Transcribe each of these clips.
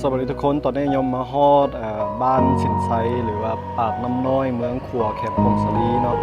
สวัสดีทุกคนตอนนี้ยมมาฮอดบ้านสินไซหรือว่าปากน้ำน้อยเมืองขัวแขกพงศรีเนาะ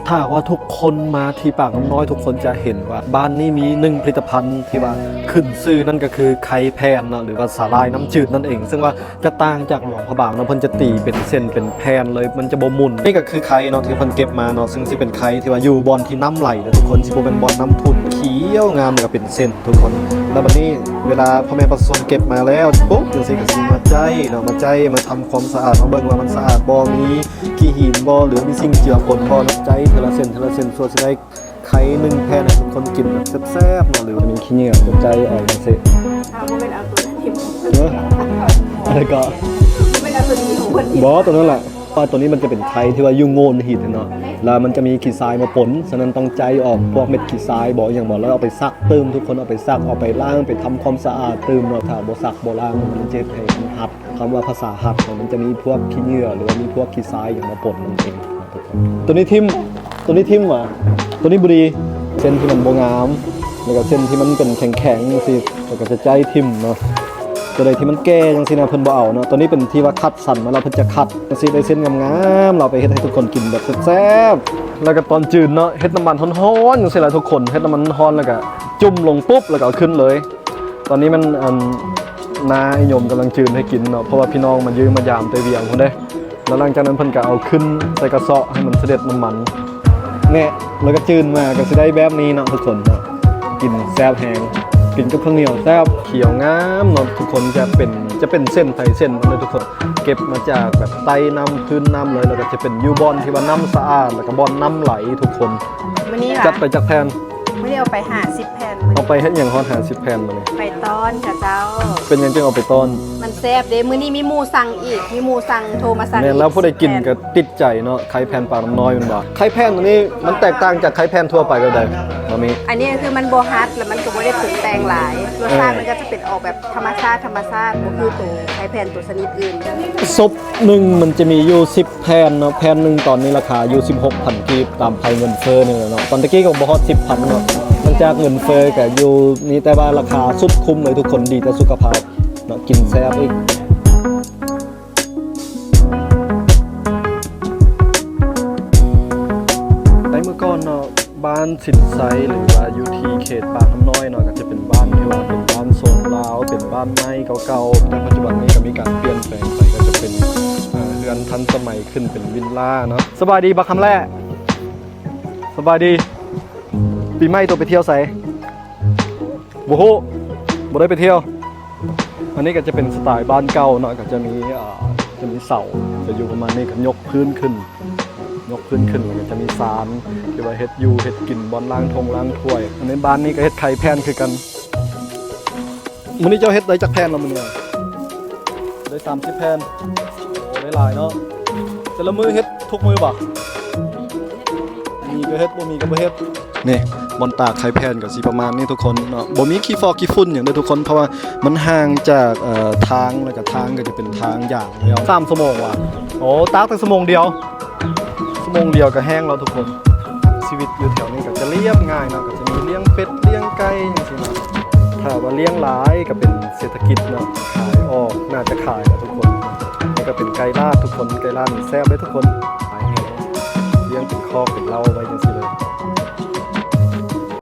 ถ้าว่าทุกคนมาที่ปากน้ำน้อยทุกคนจะเห็นว่าบ้านนี้มีหนึ่งผลิตภัณฑ์ที่ว่าขึ้นชื่อนั่นก็คือไข่แพนเนาะหรือว่าสาลายน้ำจืดนั่นเองซึ่งว่าจะต่างจากหลวงพระบางเนาะเพิ่นจะตีเป็นเส้นเป็นแพนเลยมันจะบ่มุนนี่ก็คือไข่เนาะที่เพิ่นเก็บมาเนาะซึ่งสิเป็นไข่ที่ว่าอยู่บอนที่น้ำไหลนะทุกคนสิบ่เป็นบอนน้ำทุนเขียวงามแล้วก็เป็นเส้นทุกคนแล้วบัดนี้เวลาพ่อแม่ประสบเก็บมาแล้วปุ๊บจังซี่ก็สิมาใจเนาะมาใจมาทำความสะอาดมาเบิ่งว่ามันสะอาดบ่มีขี้หินบ่หรือมีสิ่งเจือปนบ่ใจเทละเส้นส่วนสิได้ไข่1แผ่นให้ทุกคนกินแบบแซ่บๆเนาะหรือมีขี้เหงื่อตกใจออกจังซี่บ่เป็นเอาตัวนี้อะไรก็ไม่เอาตัวนี้ของคนบ่ตัวนั้นแหละเพราะตัวนี้มันจะเป็นไข่ที่ว่าอยู่โงนหินเนาะแล้วมันจะมีขี้ทรายมาปนฉะนั้นต้องใจออกพวกเม็ดขี้ทรายบ่อย่างบ่แล้วเอาไปซักตื้มทุกคนเอาไปซักเอาไปล้างไปทำความสะอาดตื้มเนาะถ้าบ่ซักบ่ล้างมันจะให้มันหัดคำว่าภาษาหัดมันจะมีพวกขี้เหงื่อหรือว่ามีพวกขี้ทรายอย่างมาปนนั่นเองตัวนี้ทิ่มว่ะตัวนี้บุรีเส้นที่มันบ่งามแล้วก็เส้นที่มันเป็นแข็งๆจังซี่แล้วก็จะใจทิ่มเนาะตัวใดที่มันแก่จังซี่นะเพิ่นบ่เอาเนาะตัวนี้เป็นที่ว่าคัดสันมาแล้วเพิ่นจะคัดจังซี่ได้เส้นงามๆเราไปเฮ็ดให้ทุกคนกินแบบแซ่บๆแล้วก็ตอนจืดเนาะเฮ็ดน้ำมันร้อนๆจังซี่ล่ะทุกคนเฮ็ดน้ำมันร้อนแล้วก็จุ่มลงปุ๊บแล้วก็เอาขึ้นเลยตอนนี้มันนานิยมกำลังจืดให้กินเนาะเพราะว่าพี่น้องมันยืมมายามไปเวียงพุ่นเด้แล้วหลังจากนั้นเพิ่นก็เอาขึ้นใส่กระเซาะให้มันเสด็จน้ำมันเนี่ยแล้วก็จืดมาก็สิได้แบบนี้เนาะทุกคนเนาะกินแซ่บแฮงกินกับข้าวเหนียวแซ่บเขียวงามเนาะทุกคนจะเป็นเส้นไทยเส้นเลยทุกคนเก็บมาจากแบบไต้น้ำพื้นน้ำเลยแล้วก็จะเป็นยูบอลที่ว่าน้ำสะอาดแล้วก็บอลน้ำไหลทุกคนมื้อนี้จัดไปจากแผ่นมื้อนี้เอาไป50แผ่นเอาไปเฮ็ดหยังฮอด50แผ่นมานี่ไปต้อนค่ะเจ้าเป็นหยังจึงเอาไปต้อนมันแซ่บเด้มื้อนี้มีหมู่สั่งอีกมีหมู่สั่งโทรมาสั่งแม่นแล้วผู้ใดกินก็ติดใจเนาะไข่แผ่นปลาน้ำน้อยมันบ่ไข่แผ่นอันนี้มันแตกต่างจากไข่แผ่นทั่วไปก็ได้บ่มีอันนี้คือมันบ่ฮัดแล้วมันก็บ่ได้ปรุงแต่งหลายรสชาติมันก็จะเป็นออกแบบธรรมชาติบ่คือตัวไข่แผ่นตัวชนิดอื่นซบหนึ่งมันจะมีอยู่10แผ่นเนาะแผ่นนึงตอนนี้ราคาอยู่ 16,000 กีบตามไผเงินเฟ้อนี่เนาะตอนตะกี้ก็บ่ฮอด 10,000 เนาะมันจากเงินเฟ้อก็อยู่นี่แต่ว่าราคาสุดคุ้มเลยทุกคนดีต่อสุขภาพเนาะกินแซ่บอีกในเมื่อก่อนเนาะบ้านสินไซหรือว่าอยู่ที่เขตปากน้ำน้อยเนาะก็จะเป็นบ้านที่ว่าเป็นบ้านโซนลาวเป็นบ้านไม้เก่าๆแต่ปัจจุบันนี้ก็มีการเปลี่ยนแปลงไปก็จะเป็นเรือนทันสมัยขึ้นเป็นวิลล่าเนาะสบายดีบักคำแรกสบายดีปีใหม่ตัวไปเที่ยวไสบ่ฮู้บ่ได้ไปเที่ยวอันนี้ก็จะเป็นสไตล์บ้านเก่าเนาะก็จะมีเสาจะอยู่ประมาณนี้ก็ยกพื้นขึ้นแล้วก็จะมีศาลที่ว่าเฮ็ดอยู่เฮ็ดกินบอนล้างถ้วยอันนี้บ้านนี้ก็เฮ็ดไข่แผ่นคือกันมื้อนี้เจ้าเฮ็ดได้จักแผ่นแล้วมื้อนี้ได้30แผ่นโอ้ได้หลายเนาะแต่ละมื้อเฮ็ดทุกมื้อบ่มีก็เฮ็ดบ่มีก็บ่เฮ็ดนี่บอนตากไข่แผ่นก็สิประมาณนี้ทุกคนเนาะบ่มีขี้ฟอกขี้ฝุ่นหยังเด้อทุกคนเพราะว่ามันห่างจากทางแล้วก็ทางก็จะเป็นทางอย่างเดียว3ชั่วโมงว่ะโอ้ตากตั้งชั่วโมงเดียวก็แห้งแล้วทุกคนชีวิตอยู่แถวนี้ก็จะเรียบง่ายเนาะก็จะมีเลี้ยงเป็ดเลี้ยงไก่จังซี่เนาะถ้าว่าเลี้ยงหลายก็เป็นเศรษฐกิจเนาะขายออกน่าจะขายนะทุกคนนี่ก็เป็นไก่ลาดทุกคนไก่ลาดนี่แซ่บเลยทุกคนขายแห้งเลี้ยงเป็นคอกเป็นเล้าไว้จังซี่เลย